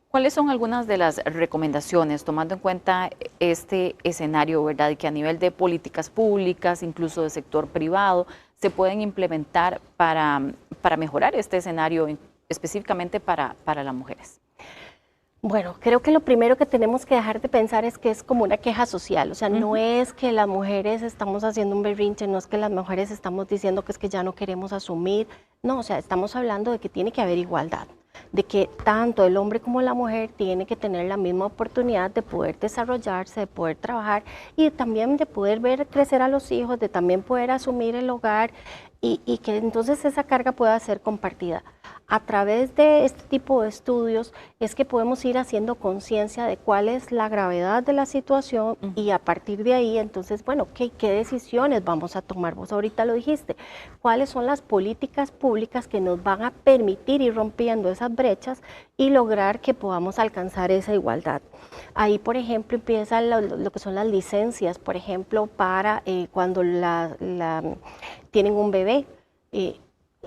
¿Cuáles son algunas de las recomendaciones, tomando en cuenta este escenario, verdad, y que a nivel de políticas públicas, incluso de sector privado, se pueden implementar para mejorar este escenario específicamente para las mujeres? Bueno, creo que lo primero que tenemos que dejar de pensar es que es como una queja social, o sea, no es que las mujeres estamos haciendo un berrinche, no es que las mujeres estamos diciendo que es que ya no queremos asumir, no, o sea, estamos hablando de que tiene que haber igualdad, de que tanto el hombre como la mujer tiene que tener la misma oportunidad de poder desarrollarse, de poder trabajar y también de poder ver crecer a los hijos, de también poder asumir el hogar y que entonces esa carga pueda ser compartida. A través de este tipo de estudios es que podemos ir haciendo conciencia de cuál es la gravedad de la situación y a partir de ahí, entonces, bueno, ¿qué decisiones vamos a tomar? Vos ahorita lo dijiste, ¿cuáles son las políticas públicas que nos van a permitir ir rompiendo esas brechas y lograr que podamos alcanzar esa igualdad? Ahí, por ejemplo, empiezan lo que son las licencias, por ejemplo, para cuando tienen un bebé.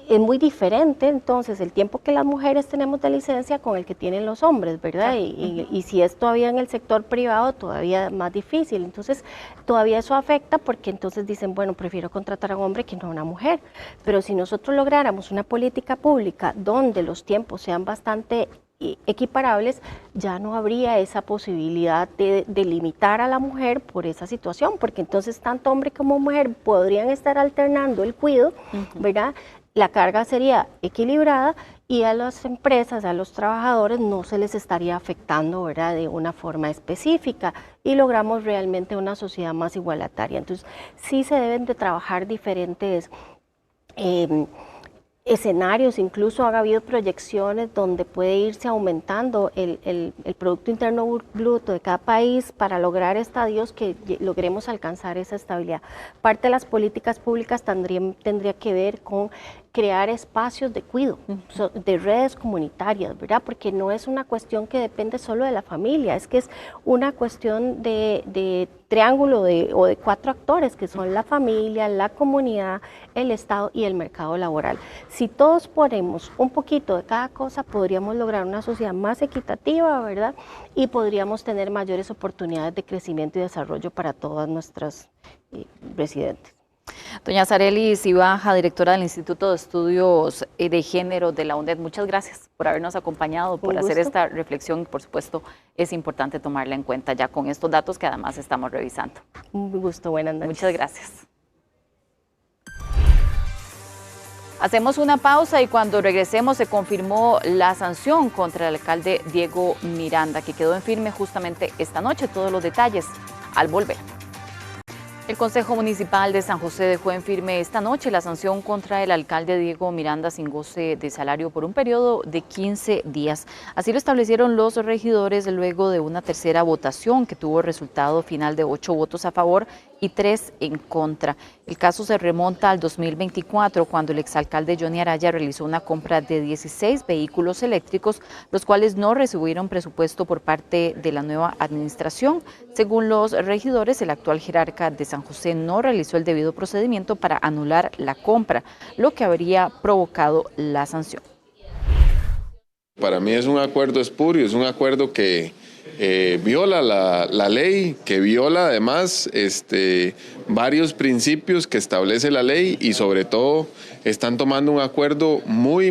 Es muy diferente entonces el tiempo que las mujeres tenemos de licencia con el que tienen los hombres, ¿verdad? Y si es todavía en el sector privado, todavía más difícil. Entonces, todavía eso afecta porque entonces dicen, bueno, prefiero contratar a un hombre que no a una mujer. Pero si nosotros lográramos una política pública donde los tiempos sean bastante equiparables, ya no habría esa posibilidad de limitar a la mujer por esa situación, porque entonces tanto hombre como mujer podrían estar alternando el cuidado, ¿verdad? la carga sería equilibrada y a las empresas, a los trabajadores no se les estaría afectando, ¿verdad?, de una forma específica y logramos realmente una sociedad más igualataria. Entonces, sí se deben de trabajar diferentes escenarios, incluso ha habido proyecciones donde puede irse aumentando el Producto Interno Bruto de cada país para lograr estadios que logremos alcanzar esa estabilidad. Parte de las políticas públicas tendría que ver con crear espacios de cuidado, de redes comunitarias, ¿verdad? Porque no es una cuestión que depende solo de la familia, es que es una cuestión de triángulo o de 4 actores, que son la familia, la comunidad, el Estado y el mercado laboral. Si todos ponemos un poquito de cada cosa, podríamos lograr una sociedad más equitativa, ¿verdad? Y podríamos tener mayores oportunidades de crecimiento y desarrollo para todas nuestras residentes. Doña Sarely Cibaja, directora del Instituto de Estudios de Género de la UNED, muchas gracias por habernos acompañado, por hacer esta reflexión y por supuesto es importante tomarla en cuenta ya con estos datos que además estamos revisando. Un gusto, buenas noches. Muchas gracias. Hacemos una pausa y cuando regresemos se confirmó la sanción contra el alcalde Diego Miranda, que quedó en firme justamente esta noche. Todos los detalles al volver. El Consejo Municipal de San José dejó en firme esta noche la sanción contra el alcalde Diego Miranda sin goce de salario por un periodo de 15 días. Así lo establecieron los regidores luego de una tercera votación que tuvo resultado final de 8 votos a favor y 3 en contra. El caso se remonta al 2024, cuando el exalcalde Johnny Araya realizó una compra de 16 vehículos eléctricos, los cuales no recibieron presupuesto por parte de la nueva administración. Según los regidores, el actual jerarca de San José no realizó el debido procedimiento para anular la compra, lo que habría provocado la sanción. Para mí es un acuerdo espurio, es un acuerdo que viola la ley, que viola además varios principios que establece la ley y sobre todo están tomando un acuerdo muy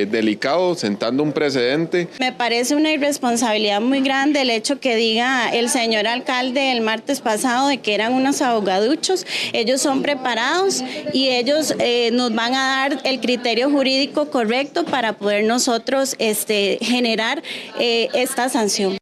delicado, sentando un precedente. Me parece una irresponsabilidad muy grande el hecho que diga el señor alcalde el martes pasado de que eran unos abogaduchos. Ellos son preparados y ellos nos van a dar el criterio jurídico correcto para poder nosotros generar esta sanción.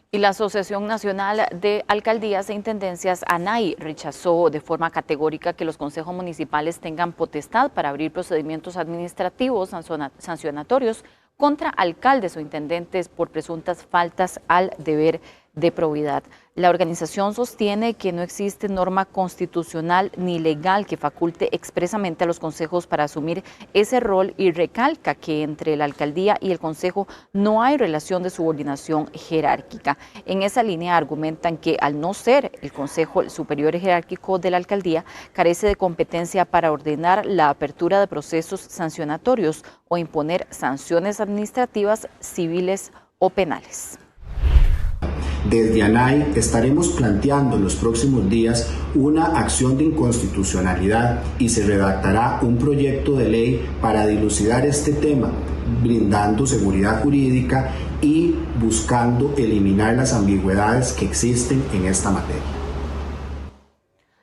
Y la Asociación Nacional de Alcaldías e Intendencias, ANAI, rechazó de forma categórica que los consejos municipales tengan potestad para abrir procedimientos administrativos sancionatorios contra alcaldes o intendentes por presuntas faltas al deber de probidad. La organización sostiene que no existe norma constitucional ni legal que faculte expresamente a los consejos para asumir ese rol y recalca que entre la alcaldía y el consejo no hay relación de subordinación jerárquica. En esa línea argumentan que al no ser el consejo el superior jerárquico de la alcaldía, carece de competencia para ordenar la apertura de procesos sancionatorios o imponer sanciones administrativas, civiles o penales. Desde ANAI estaremos planteando en los próximos días una acción de inconstitucionalidad y se redactará un proyecto de ley para dilucidar este tema, brindando seguridad jurídica y buscando eliminar las ambigüedades que existen en esta materia.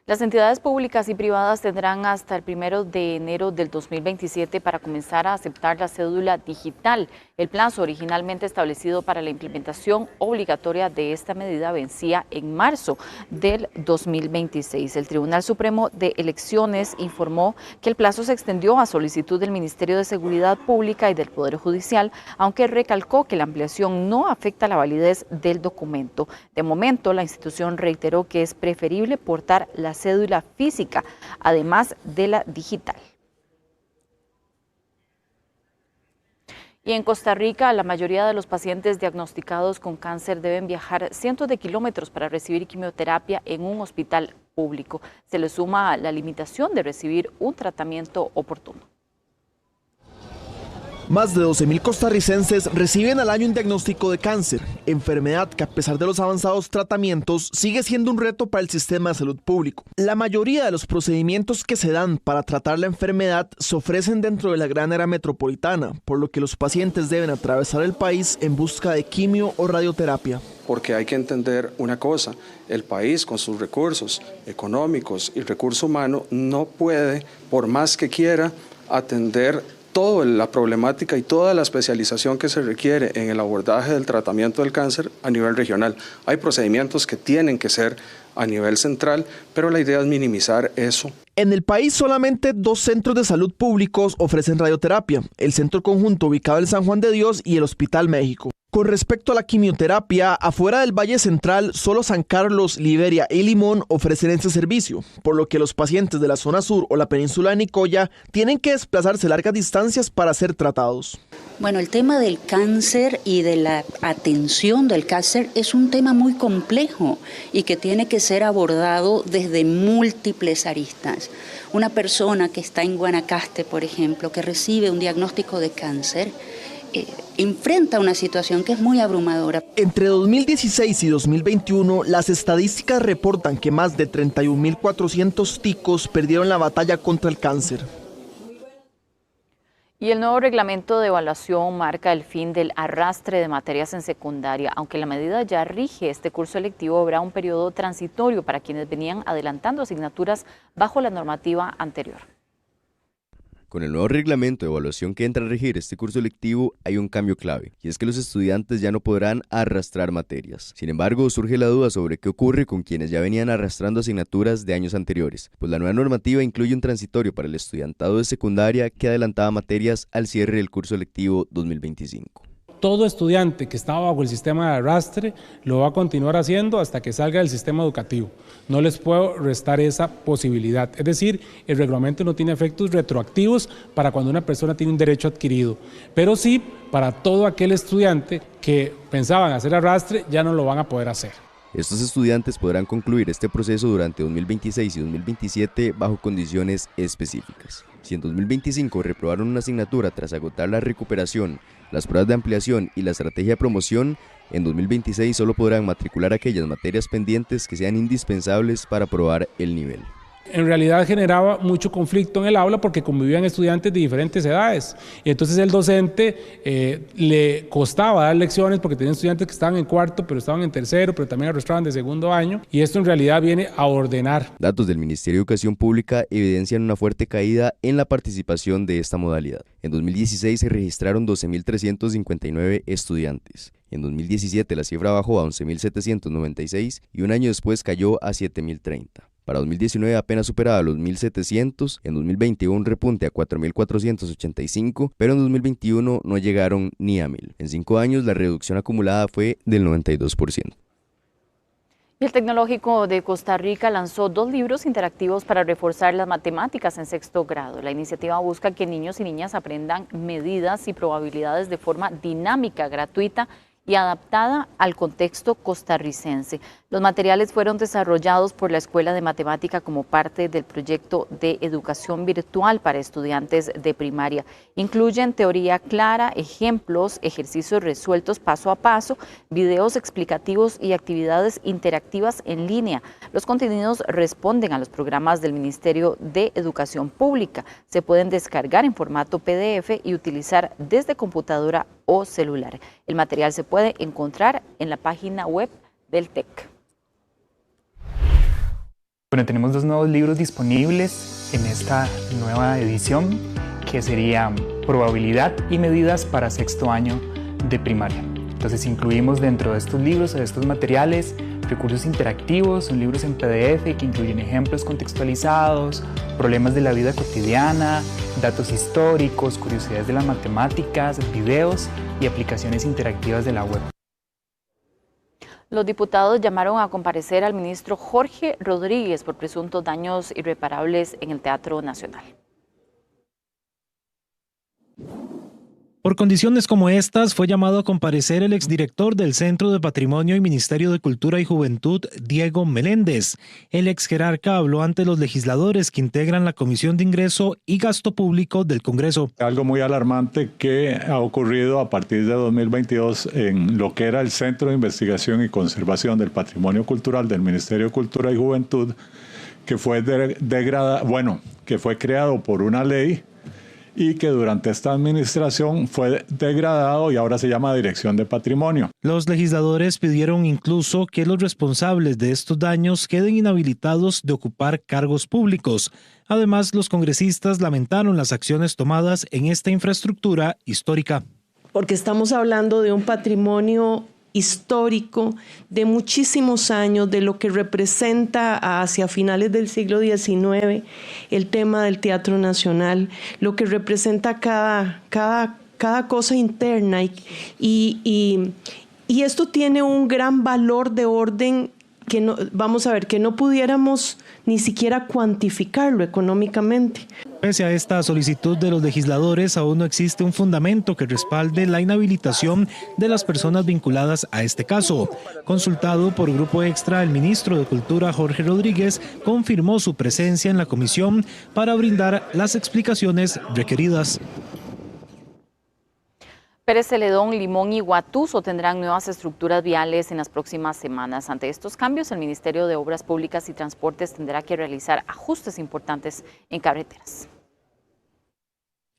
Las entidades públicas y privadas tendrán hasta el 1 de enero del 2027 para comenzar a aceptar la cédula digital. El plazo originalmente establecido para la implementación obligatoria de esta medida vencía en marzo del 2026. El Tribunal Supremo de Elecciones informó que el plazo se extendió a solicitud del Ministerio de Seguridad Pública y del Poder Judicial, aunque recalcó que la ampliación no afecta la validez del documento. De momento, la institución reiteró que es preferible portar la cédula física, además de la digital. Y en Costa Rica, la mayoría de los pacientes diagnosticados con cáncer deben viajar cientos de kilómetros para recibir quimioterapia en un hospital público. Se le suma la limitación de recibir un tratamiento oportuno. Más de 12.000 costarricenses reciben al año un diagnóstico de cáncer, enfermedad que a pesar de los avanzados tratamientos sigue siendo un reto para el sistema de salud público. La mayoría de los procedimientos que se dan para tratar la enfermedad se ofrecen dentro de la gran área metropolitana, por lo que los pacientes deben atravesar el país en busca de quimio o radioterapia. Porque hay que entender una cosa, el país con sus recursos económicos y recurso humano no puede, por más que quiera, atender toda la problemática y toda la especialización que se requiere en el abordaje del tratamiento del cáncer a nivel regional. Hay procedimientos que tienen que ser a nivel central, pero la idea es minimizar eso. En el país solamente 2 centros de salud públicos ofrecen radioterapia, el Centro Conjunto ubicado en San Juan de Dios y el Hospital México. Con respecto a la quimioterapia, afuera del Valle Central, solo San Carlos, Liberia y Limón ofrecen este servicio, por lo que los pacientes de la zona sur o la península de Nicoya tienen que desplazarse largas distancias para ser tratados. Bueno, el tema del cáncer y de la atención del cáncer es un tema muy complejo y que tiene que ser abordado desde múltiples aristas. Una persona que está en Guanacaste, por ejemplo, que recibe un diagnóstico de cáncer, enfrenta una situación que es muy abrumadora. Entre 2016 y 2021, las estadísticas reportan que más de 31.400 ticos perdieron la batalla contra el cáncer. Y el nuevo reglamento de evaluación marca el fin del arrastre de materias en secundaria. Aunque la medida ya rige este curso electivo, habrá un periodo transitorio para quienes venían adelantando asignaturas bajo la normativa anterior. Con el nuevo reglamento de evaluación que entra a regir este curso lectivo hay un cambio clave, y es que los estudiantes ya no podrán arrastrar materias. Sin embargo, surge la duda sobre qué ocurre con quienes ya venían arrastrando asignaturas de años anteriores, pues la nueva normativa incluye un transitorio para el estudiantado de secundaria que adelantaba materias al cierre del curso lectivo 2025. Todo estudiante que estaba bajo el sistema de arrastre lo va a continuar haciendo hasta que salga del sistema educativo. No les puedo restar esa posibilidad. Es decir, el reglamento no tiene efectos retroactivos para cuando una persona tiene un derecho adquirido, pero sí para todo aquel estudiante que pensaban hacer arrastre ya no lo van a poder hacer. Estos estudiantes podrán concluir este proceso durante 2026 y 2027 bajo condiciones específicas. Si en 2025 reprobaron una asignatura tras agotar la recuperación, las pruebas de ampliación y la estrategia de promoción, en 2026 solo podrán matricular aquellas materias pendientes que sean indispensables para aprobar el nivel. En realidad generaba mucho conflicto en el aula porque convivían estudiantes de diferentes edades. Y entonces el docente le costaba dar lecciones porque tenía estudiantes que estaban en cuarto, pero estaban en tercero, pero también arrastraban de segundo año. Y esto en realidad viene a ordenar. Datos del Ministerio de Educación Pública evidencian una fuerte caída en la participación de esta modalidad. En 2016 se registraron 12.359 estudiantes. En 2017 la cifra bajó a 11.796 y un año después cayó a 7.030. Para 2019 apenas superaba los 1.700, en 2020 hubo un repunte a 4.485, pero en 2021 no llegaron ni a 1.000. En 5 años la reducción acumulada fue del 92%. Y el Tecnológico de Costa Rica lanzó 2 libros interactivos para reforzar las matemáticas en 6º grado. La iniciativa busca que niños y niñas aprendan medidas y probabilidades de forma dinámica, gratuita y adaptada al contexto costarricense. Los materiales fueron desarrollados por la Escuela de Matemática como parte del proyecto de educación virtual para estudiantes de primaria. Incluyen teoría clara, ejemplos, ejercicios resueltos paso a paso, videos explicativos y actividades interactivas en línea. Los contenidos responden a los programas del Ministerio de Educación Pública. Se pueden descargar en formato PDF y utilizar desde computadora o celular. El material se puede encontrar en la página web del TEC. Bueno, tenemos 2 nuevos libros disponibles en esta nueva edición, que serían Probabilidad y Medidas para 6º año de primaria. Entonces incluimos dentro de estos libros, de estos materiales, recursos interactivos, son libros en PDF que incluyen ejemplos contextualizados, problemas de la vida cotidiana, datos históricos, curiosidades de las matemáticas, videos y aplicaciones interactivas de la web. Los diputados llamaron a comparecer al ministro Jorge Rodríguez por presuntos daños irreparables en el Teatro Nacional. Por condiciones como estas, fue llamado a comparecer el exdirector del Centro de Patrimonio y Ministerio de Cultura y Juventud, Diego Meléndez. El ex jerarca habló ante los legisladores que integran la Comisión de Ingreso y Gasto Público del Congreso. Algo muy alarmante que ha ocurrido a partir de 2022 en lo que era el Centro de Investigación y Conservación del Patrimonio Cultural del Ministerio de Cultura y Juventud, que fue que fue creado por una ley y que durante esta administración fue degradado y ahora se llama Dirección de Patrimonio. Los legisladores pidieron incluso que los responsables de estos daños queden inhabilitados de ocupar cargos públicos. Además, los congresistas lamentaron las acciones tomadas en esta infraestructura histórica. Porque estamos hablando de un patrimonio histórico de muchísimos años, de lo que representa hacia finales del siglo XIX el tema del Teatro Nacional, lo que representa cada cosa interna y esto tiene un gran valor de orden que no, vamos a ver, que no pudiéramos ni siquiera cuantificarlo económicamente. Pese a esta solicitud de los legisladores, aún no existe un fundamento que respalde la inhabilitación de las personas vinculadas a este caso. Consultado por Grupo Extra, el ministro de Cultura, Jorge Rodríguez, confirmó su presencia en la comisión para brindar las explicaciones requeridas. Pérez Celedón, Limón y Guatuso tendrán nuevas estructuras viales en las próximas semanas. Ante estos cambios, el Ministerio de Obras Públicas y Transportes tendrá que realizar ajustes importantes en carreteras.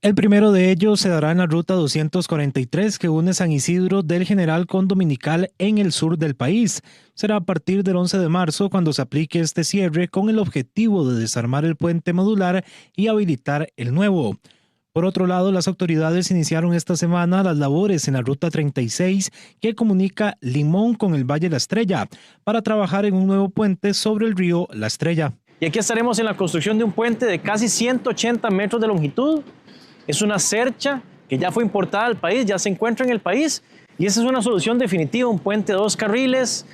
El primero de ellos se dará en la ruta 243 que une San Isidro del General con Dominical en el sur del país. Será a partir del 11 de marzo cuando se aplique este cierre con el objetivo de desarmar el puente modular y habilitar el nuevo. Por otro lado, las autoridades iniciaron esta semana las labores en la Ruta 36 que comunica Limón con el Valle La Estrella para trabajar en un nuevo puente sobre el río La Estrella. Y aquí estaremos en la construcción de un puente de casi 180 metros de longitud. Es una cercha que ya fue importada al país, ya se encuentra en el país y esa es una solución definitiva, un puente de 2 carriles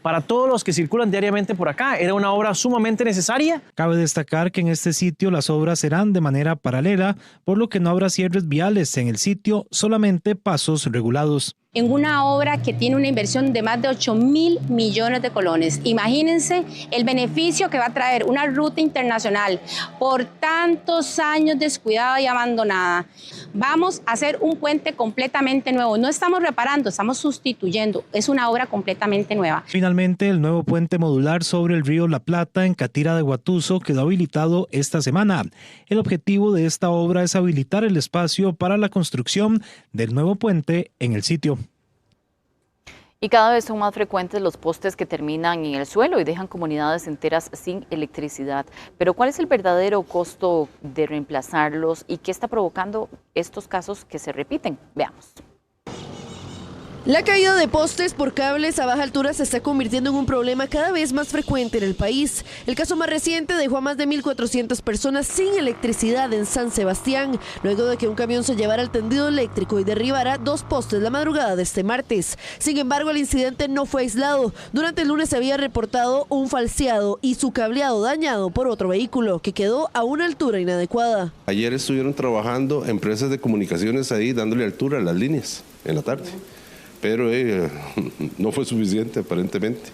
para todos los que circulan diariamente por acá. Era una obra sumamente necesaria. Cabe destacar que en este sitio las obras serán de manera paralela, por lo que no habrá cierres viales en el sitio, solamente pasos regulados. En una obra que tiene una inversión de más de 8.000 millones de colones. Imagínense el beneficio que va a traer una ruta internacional por tantos años descuidada y abandonada. Vamos a hacer un puente completamente nuevo. No estamos reparando, estamos sustituyendo. Es una obra completamente nueva. Finalmente, el nuevo puente modular sobre el río La Plata en Catira de Guatuso quedó habilitado esta semana. El objetivo de esta obra es habilitar el espacio para la construcción del nuevo puente en el sitio. Y cada vez son más frecuentes los postes que terminan en el suelo y dejan comunidades enteras sin electricidad. Pero ¿cuál es el verdadero costo de reemplazarlos y qué está provocando estos casos que se repiten? Veamos. La caída de postes por cables a baja altura se está convirtiendo en un problema cada vez más frecuente en el país. El caso más reciente dejó a más de 1.400 personas sin electricidad en San Sebastián, luego de que un camión se llevara el tendido eléctrico y derribara 2 postes la madrugada de este martes. Sin embargo, el incidente no fue aislado. Durante el lunes se había reportado un falseado y su cableado dañado por otro vehículo, que quedó a una altura inadecuada. Ayer estuvieron trabajando empresas de comunicaciones ahí dándole altura a las líneas en la tarde. Pero no fue suficiente aparentemente.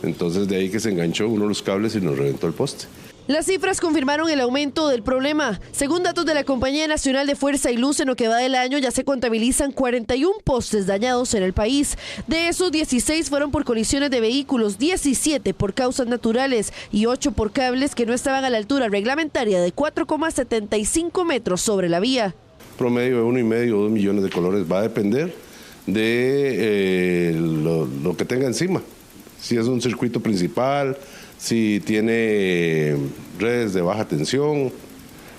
Entonces de ahí que se enganchó uno de los cables y nos reventó el poste. Las cifras confirmaron el aumento del problema. Según datos de la Compañía Nacional de Fuerza y Luz, en lo que va del año ya se contabilizan 41 postes dañados en el país. De esos, 16 fueron por colisiones de vehículos, 17 por causas naturales y 8 por cables que no estaban a la altura reglamentaria de 4,75 metros sobre la vía. Promedio de 1,5 o 2 millones de colores va a depender de lo que tenga encima, si es un circuito principal, si tiene redes de baja tensión,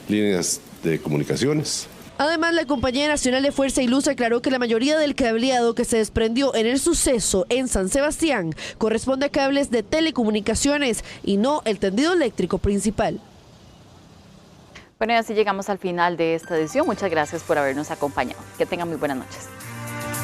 líneas de comunicaciones. Además, la Compañía Nacional de Fuerza y Luz aclaró que la mayoría del cableado que se desprendió en el suceso en San Sebastián corresponde a cables de telecomunicaciones y no el tendido eléctrico principal. Bueno, y así llegamos al final de esta edición. Muchas gracias por habernos acompañado. Que tengan muy buenas noches.